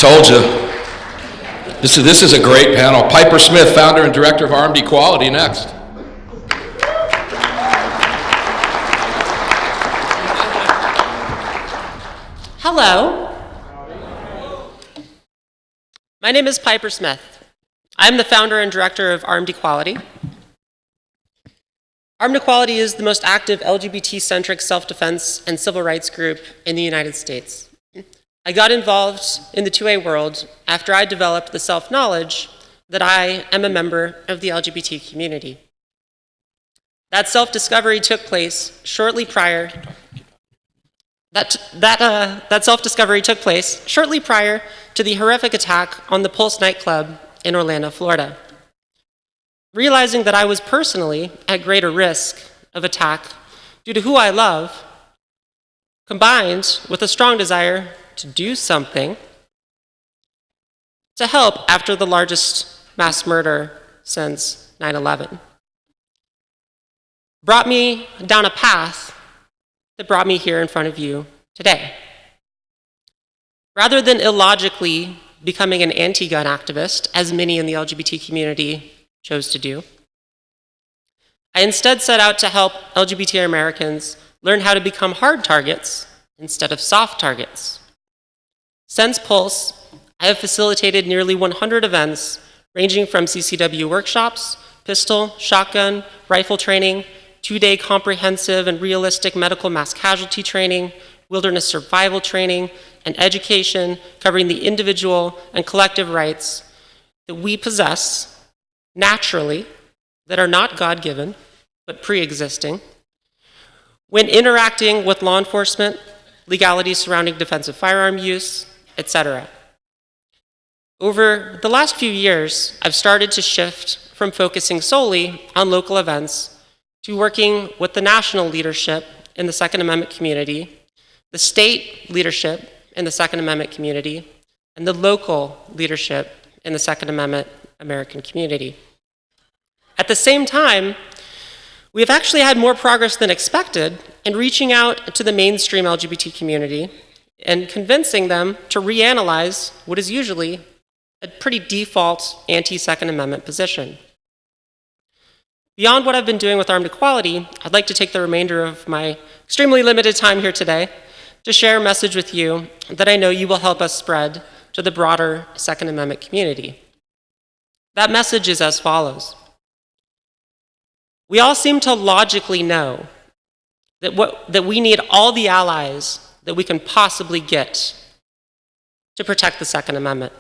Told you. This is a great panel. Piper Smith, founder and director of Armed Equality, next. Hello. My name is Piper Smith. I'm the founder and director of Armed Equality. Armed Equality is the most active LGBT-centric self-defense and civil rights group in the United States. I got involved in the 2A world after I developed the self-knowledge that I am a member of the LGBT community. That self-discovery took place shortly prior. That self-discovery took place shortly prior to the horrific attack on the Pulse nightclub in Orlando, Florida. Realizing that I was personally at greater risk of attack due to who I love, combined with a strong desire to do something to help after the largest mass murder since 9/11, brought me down a path that brought me here in front of you today. Rather than illogically becoming an anti-gun activist, as many in the LGBT community chose to do, I instead set out to help LGBT Americans learn how to become hard targets instead of soft targets. Since Pulse, I have facilitated nearly 100 events ranging from CCW workshops, pistol, shotgun, rifle training, 2-day comprehensive and realistic medical mass casualty training, wilderness survival training, and education covering the individual and collective rights that we possess naturally, that are not God-given, but pre-existing, when interacting with law enforcement, legalities surrounding defensive firearm use, etc. Over the last few years, I've started to shift from focusing solely on local events to working with the national leadership in the Second Amendment community, the state leadership in the Second Amendment community, and the local leadership in the Second Amendment American community. At the same time, we have actually had more progress than expected in reaching out to the mainstream LGBT community and convincing them to reanalyze what is usually a pretty default anti-Second Amendment position. Beyond what I've been doing with Armed Equality, I'd like to take the remainder of my extremely limited time here today to share a message with you that I know you will help us spread to the broader Second Amendment community. That message is as follows. We all seem to logically know that we need all the allies that we can possibly get to protect the Second Amendment.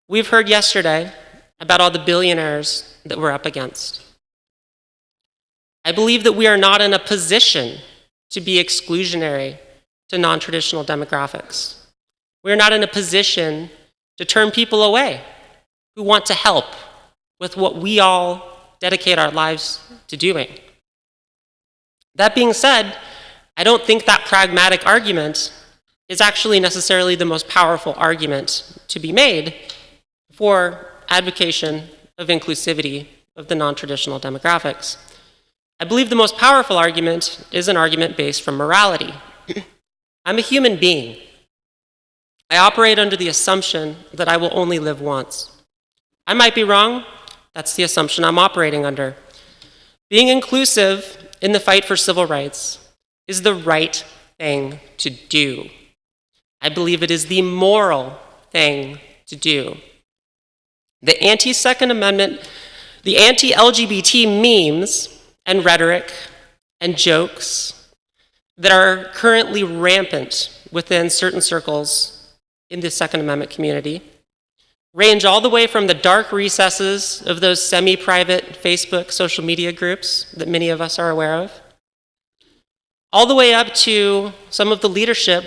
We've heard yesterday about all the billionaires that we're up against. I believe that we are not in a position to be exclusionary to non-traditional demographics. We're not in a position to turn people away who want to help with what we all dedicate our lives to doing. That being said, I don't think that pragmatic argument is actually necessarily the most powerful argument to be made for advocacy of inclusivity of the non-traditional demographics. I believe the most powerful argument is an argument based from morality. I'm a human being. I operate under the assumption that I will only live once. I might be wrong. That's the assumption I'm operating under. Being inclusive in the fight for civil rights is the right thing to do. I believe it is the moral thing to do. The anti-Second Amendment, the anti-LGBT memes and rhetoric and jokes that are currently rampant within certain circles in the Second Amendment community range all the way from the dark recesses of those semi-private Facebook social media groups that many of us are aware of, all the way up to some of the leadership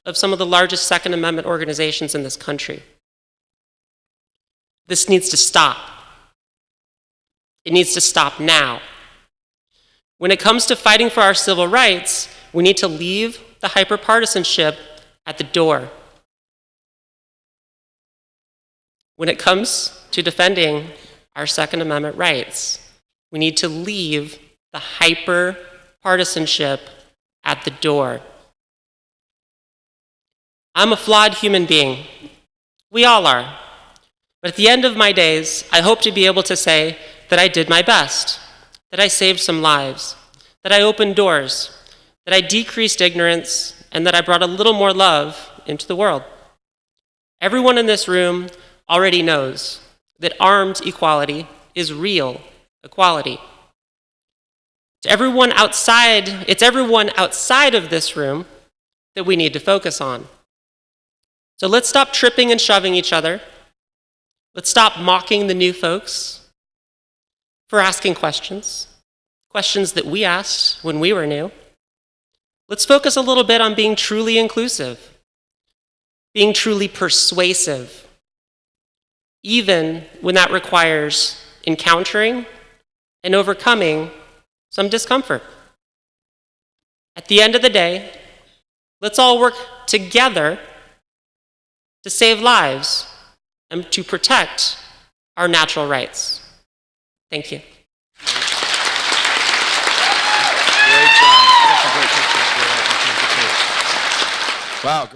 of some of the largest Second Amendment organizations in this country. This needs to stop. It needs to stop now. When it comes to fighting for our civil rights, we need to leave the hyperpartisanship at the door. When it comes to defending our Second Amendment rights, we need to leave the hyper-partisanship at the door. I'm a flawed human being. We all are. But at the end of my days, I hope to be able to say that I did my best, that I saved some lives, that I opened doors, that I decreased ignorance, and that I brought a little more love into the world. Everyone in this room already knows that armed equality is real equality. It's everyone outside of this room that we need to focus on. So let's stop tripping and shoving each other. Let's stop mocking the new folks for asking questions that we asked when we were new. Let's focus a little bit on being truly inclusive, being truly persuasive, even when that requires encountering and overcoming some discomfort. At the end of the day, let's all work together to save lives and to protect our natural rights. Thank you. Wow.